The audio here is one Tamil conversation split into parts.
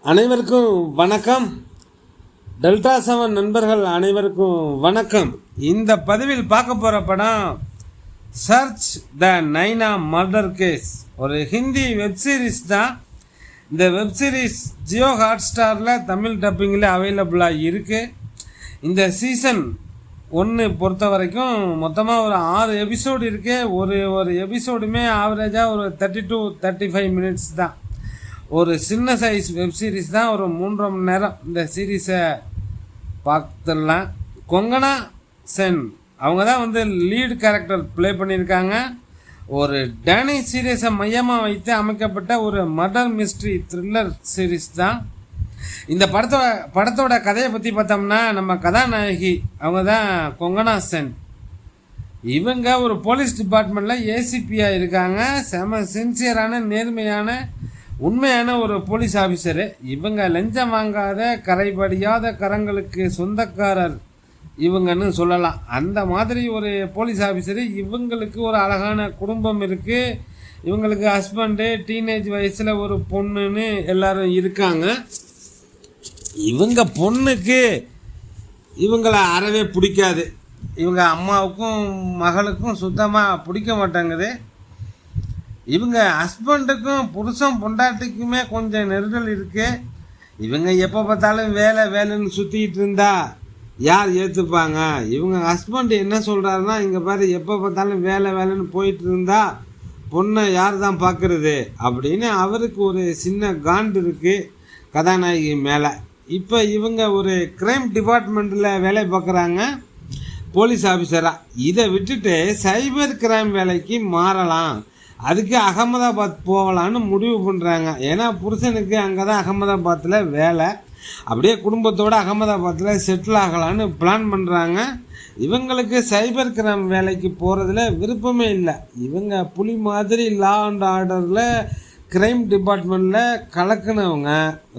அனைவருக்கும் வணக்கம். டெல்டா 7 நண்பர்கள் அனைவருக்கும் வணக்கம். இந்த பதிவில் பார்க்க போகிற படம் சர்ச் த நைனா மர்டர் கேஸ். ஒரு ஹிந்தி வெப்சீரிஸ் தான். இந்த வெப்சீரிஸ் ஜியோ ஹாட்ஸ்டாரில் தமிழ் டப்பிங்கில் அவைலபிளாக இருக்குது. இந்த சீசன் 1 பொறுத்த வரைக்கும் மொத்தமாக ஒரு 6 எபிசோடு இருக்குது. ஒரு எபிசோடுமே ஆவரேஜாக ஒரு 30 to 35 மினிட்ஸ் தான். ஒரு சின்ன சைஸ் வெப் சீரிஸ் தான். ஒரு 3.5 மணி நேரம் இந்த சீரீஸை பார்த்துடலாம். கொங்கனா சென் அவங்க தான் வந்து லீட் கேரக்டர் ப்ளே பண்ணியிருக்காங்க. ஒரு டேனிஷ் சீரீஸை மையமாக வைத்து அமைக்கப்பட்ட ஒரு மர்டர் மிஸ்ட்ரி த்ரில்லர் சீரீஸ் தான். இந்த படத்தோட கதையை பற்றி பார்த்தோம்னா, நம்ம கதாநாயகி அவங்க தான் கொங்கனா சென். இவங்க ஒரு போலீஸ் டிபார்ட்மெண்ட்டில் ஏசிபியாக இருக்காங்க. செம சின்சியரான, நேர்மையான, உண்மையான ஒரு போலீஸ் ஆஃபீஸரு. இவங்க லஞ்சம் வாங்காத, கரைபடியாத கரங்களுக்கு சொந்தக்காரர் இவங்கன்னு சொல்லலாம். அந்த மாதிரி ஒரு போலீஸ் ஆஃபீஸரு. இவங்களுக்கு ஒரு அழகான குடும்பம் இருக்குது. இவங்களுக்கு ஹஸ்பண்டு, டீனேஜ் வயசில் ஒரு பொண்ணுன்னு எல்லாரும் இருக்காங்க. இவங்க பொண்ணுக்கு இவங்களை அறவே பிடிக்காது. இவங்க அம்மாவுக்கும் மகளுக்கும் சுத்தமாக பிடிக்க மாட்டாங்குது. இவங்க ஹஸ்பண்டுக்கும் புருஷன் பொண்டாட்டிக்குமே கொஞ்சம் நெருடல் இருக்குது. இவங்க எப்போ பார்த்தாலும் வேலைன்னு சுற்றிக்கிட்டு இருந்தா யார் ஏற்றுப்பாங்க? இவங்க ஹஸ்பண்ட் என்ன சொல்கிறாருன்னா, இங்கே பாரு, எப்போ பார்த்தாலும் வேலைன்னு போயிட்டு இருந்தா பொண்ணை யார் தான் பார்க்குறது அப்படின்னு அவருக்கு ஒரு சின்ன காண்டு இருக்குது கதாநாயகி மேலே. இப்போ இவங்க ஒரு கிரைம் டிபார்ட்மெண்ட்டில் வேலை பார்க்குறாங்க, போலீஸ் ஆஃபீஸராக. இதை விட்டுட்டு சைபர் கிரைம் வேலைக்கு மாறலாம், அதுக்கு அகமதாபாத் போகலான்னு முடிவு பண்ணுறாங்க. ஏன்னா புருஷனுக்கு அங்கே தான் அகமதாபாத்தில் வேலை. அப்படியே குடும்பத்தோடு அகமதாபாத்தில் செட்டில் ஆகலான்னு பிளான் பண்ணுறாங்க. இவங்களுக்கு சைபர் கிரைம் வேலைக்கு போகிறதுல விருப்பமே இல்லை. இவங்க புலி மாதிரி லா அண்ட் ஆர்டரில் கிரைம் டிபார்ட்மெண்ட்டில் கலக்குனவங்க.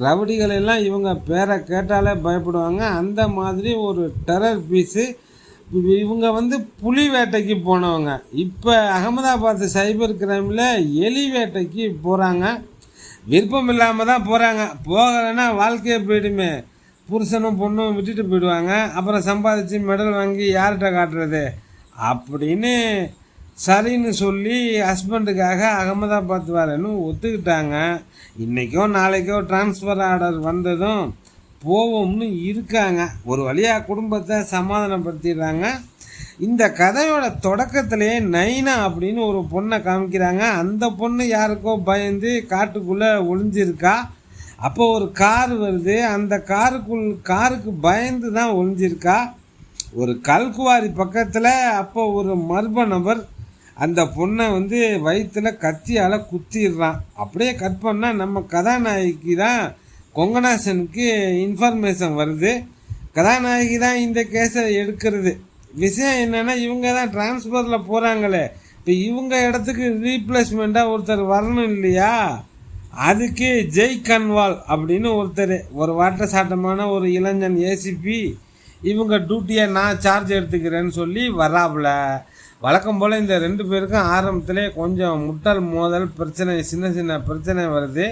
ரவுடிகளெல்லாம் இவங்க பேரை கேட்டாலே பயப்படுவாங்க. அந்த மாதிரி ஒரு டெரர் பீஸு. இவங்க வந்து புலி வேட்டைக்கு போனவங்க. இப்போ அகமதாபாத் சைபர் கிரைமில் எலி வேட்டைக்கு போகிறாங்க. விருப்பம் இல்லாமல் தான் போகிறாங்க. போகலைன்னா வாழ்க்கையை போயிடுமே. புருஷனும் பொண்ணும் விட்டுட்டு போயிடுவாங்க. அப்புறம் சம்பாதிச்சு மெடல் வாங்கி யார்கிட்ட காட்டுறது அப்படின்னு சரின்னு சொல்லி ஹஸ்பண்டுக்காக அகமதாபாத் வரேன்னு ஒத்துக்கிட்டாங்க. இன்றைக்கோ நாளைக்கோ டிரான்ஸ்ஃபர் ஆர்டர் வந்ததும் போவோம்னு இருக்காங்க. ஒரு வழியாக குடும்பத்தை சமாதானப்படுத்திடுறாங்க. இந்த கதையோட தொடக்கத்திலேயே நைனா அப்படின்னு ஒரு பொண்ணை காமிக்கிறாங்க. அந்த பொண்ணு யாருக்கோ பயந்து காட்டுக்குள்ளே ஒளிஞ்சிருக்கா. அப்போ ஒரு கார் வருது. அந்த காருக்கு பயந்து தான் ஒளிஞ்சிருக்கா ஒரு கல்குவாரி பக்கத்தில். அப்போ ஒரு மர்ம நபர் அந்த பொண்ணை வந்து வயிற்றில் கத்தியால் குத்திடுறான். அப்படியே கட் பண்ணால் நம்ம கதாநாயகிக்கு தான் கொங்கனா செனுக்கு இன்ஃபர்மேஷன் வருது. கதாநாயகி தான் இந்த கேஸை எடுக்கிறது. விஷயம் என்னென்னா, இவங்க தான் டிரான்ஸ்ஃபரில் போகிறாங்களே. இப்போ இவங்க இடத்துக்கு ரீப்ளேஸ்மெண்ட்டாக ஒருத்தர் வரணும் இல்லையா? அதுக்கு ஜெய் கன்வால் அப்படின்னு ஒருத்தர், ஒரு வாட்ட சாட்டமான ஒரு இளைஞன் ஏசிபி, இவங்க டியூட்டியை நான் சார்ஜ் எடுத்துக்கிறேன்னு சொல்லி வராப்புல. வழக்கம் போல் இந்த 2 பேருக்கும் ஆரம்பத்திலே கொஞ்சம் முட்டல் மோதல் பிரச்சனை, சின்ன பிரச்சனை வருது.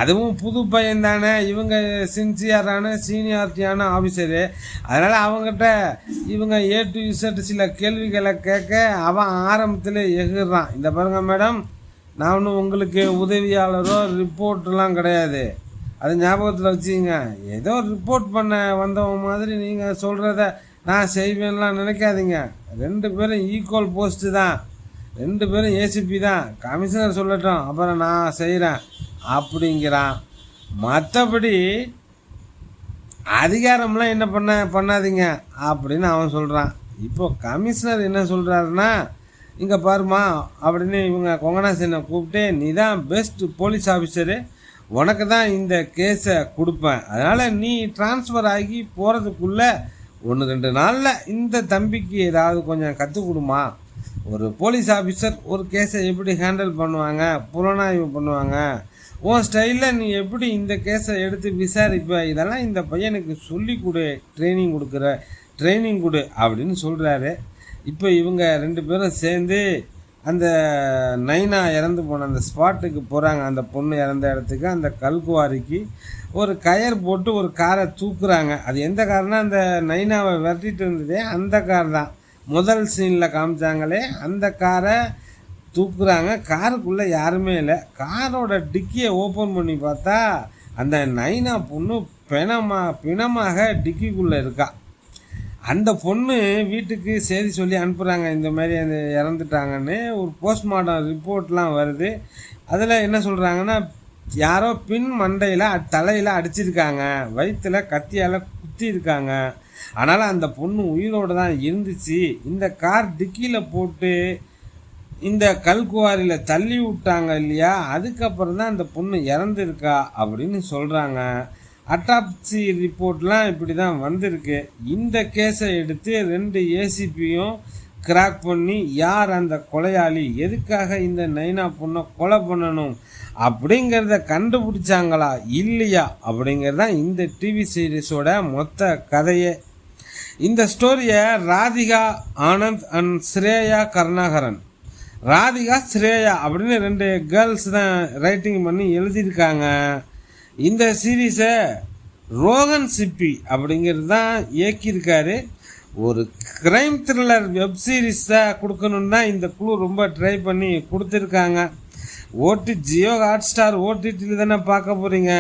அதுவும் புது பையன் தானே. இவங்க சின்சியரான சீனியாரிட்டியான ஆஃபீஸரு. அதனால் அவங்ககிட்ட இவங்க A to Z சில கேள்விகளை கேட்க அவன் ஆரம்பத்தில் எகிர்றான். இந்த பாருங்க மேடம், நான் ஒன்றும் உங்களுக்கு உதவியாளரோ ரிப்போர்ட்லாம் கிடையாது, அது ஞாபகத்தில் வச்சுங்க. ஏதோ ரிப்போர்ட் பண்ண வந்தவங்க மாதிரி நீங்கள் சொல்கிறத நான் செய்வேன்லாம் நினைக்காதீங்க. 2 பேரும் ஈக்குவல் போஸ்ட்டு தான், 2 பேரும் ஏசிபி தான். கமிஷனர் சொல்லட்டும், அப்புறம் நான் செய்கிறேன் அப்படிங்கிறான். மற்றபடி அதிகாரம்லாம் என்ன பண்ணாதீங்க அப்படின்னு அவன் சொல்கிறான். இப்போ கமிஷனர் என்ன சொல்கிறாருன்னா, இங்கே பாருமா அப்படின்னு இவங்க கொங்கனா சென்னை கூப்பிட்டு, நீ தான் பெஸ்ட் போலீஸ் ஆஃபீஸரு, உனக்கு தான் இந்த கேஸை கொடுப்பேன். அதனால் நீ டிரான்ஸ்ஃபர் ஆகி போகிறதுக்குள்ளே 1-2 நாளில் இந்த தம்பிக்கு ஏதாவது கொஞ்சம் கற்றுக் கொடுமா. ஒரு போலீஸ் ஆஃபீஸர் ஒரு கேஸை எப்படி ஹேண்டில் பண்ணுவாங்க, புலனாய்வு பண்ணுவாங்க, உன் ஸ்டைலில் நீ எப்படி இந்த கேஸை எடுத்து விசாரிப்ப, இதெல்லாம் இந்த பையனுக்கு சொல்லி கொடு, ட்ரைனிங் கொடு அப்படின்னு சொல்கிறாரு. இப்போ இவங்க 2 பேரும் சேர்ந்து அந்த நைனா இறந்து போன அந்த ஸ்பாட்டுக்கு போகிறாங்க. அந்த பொண்ணு இறந்த இடத்துக்கு, அந்த கல்குவாரிக்கு ஒரு கயர் போட்டு ஒரு காரை தூக்குறாங்க. அது எந்த கார்னா, அந்த நைனாவை விரட்டிட்டு இருந்ததே அந்த கார் தான். முதல் சீனில் காமிச்சாங்களே அந்த காரை தூக்குறாங்க. காருக்குள்ளே யாருமே இல்லை. காரோட டிக்கியை ஓப்பன் பண்ணி பார்த்தா அந்த நைனா பொண்ணு பிணமாக டிக்கிக்குள்ளே இருக்கா. அந்த பொண்ணு வீட்டுக்கு செய்தி சொல்லி அனுப்புகிறாங்க, இந்த மாதிரி அந்த இறந்துட்டாங்கன்னு. ஒரு போஸ்ட்மார்ட்டம் ரிப்போர்ட்லாம் வருது. அதில் என்ன சொல்கிறாங்கன்னா, யாரோ பின் மண்டையில் தலையில் அடிச்சிருக்காங்க, வயிற்றில் கத்தியால் குத்தி இருக்காங்க. அதனால் அந்த பொண்ணு உயிரோடு தான் இருந்துச்சு. இந்த கார் டிக்கியில் போட்டு இந்த கல்குவாரியில் தள்ளி விட்டாங்க இல்லையா, அதுக்கப்புறம் தான் அந்த பொண்ணு இறந்துருக்கா அப்படின்னு சொல்கிறாங்க. அட்டாப்சி ரிப்போர்ட்லாம் இப்படி தான் வந்திருக்கு. இந்த கேஸை எடுத்து 2 ஏசிபியும் கிராக் பண்ணி யார் அந்த கொலையாளி, எதுக்காக இந்த நைனா பொண்ணை கொலை பண்ணணும் அப்படிங்கிறத கண்டுபிடிச்சாங்களா இல்லையா அப்படிங்கிறதான் இந்த டிவி சீரீஸோட மொத்த கதையே. இந்த ஸ்டோரியை ராதிகா ஆனந்த் அண்ட் ஸ்ரேயா கருணாகரன், ராதிகா ஸ்ரேயா அப்படின்னு 2 கேர்ள்ஸ் தான் ரைட்டிங் பண்ணி எழுதியிருக்காங்க. இந்த சீரீஸை ரோகன் சிப்பி அப்படிங்கிறது தான் இயக்கியிருக்காரு. ஒரு க்ரைம் த்ரில்லர் வெப் சீரீஸை கொடுக்கணுன்னு தான் இந்த குழு ரொம்ப ட்ரை பண்ணி கொடுத்துருக்காங்க. ஜியோ ஹாட்ஸ்டார் ஓடிடியில் தானே பார்க்க போகிறீங்க.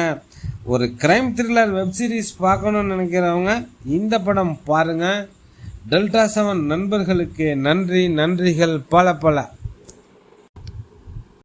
ஒரு க்ரைம் த்ரில்லர் வெப் சீரிஸ் பார்க்கணுன்னு நினைக்கிறவங்க இந்த படம் பாருங்கள். டெல்டா 7 நண்பர்களுக்கு நன்றிகள் பல.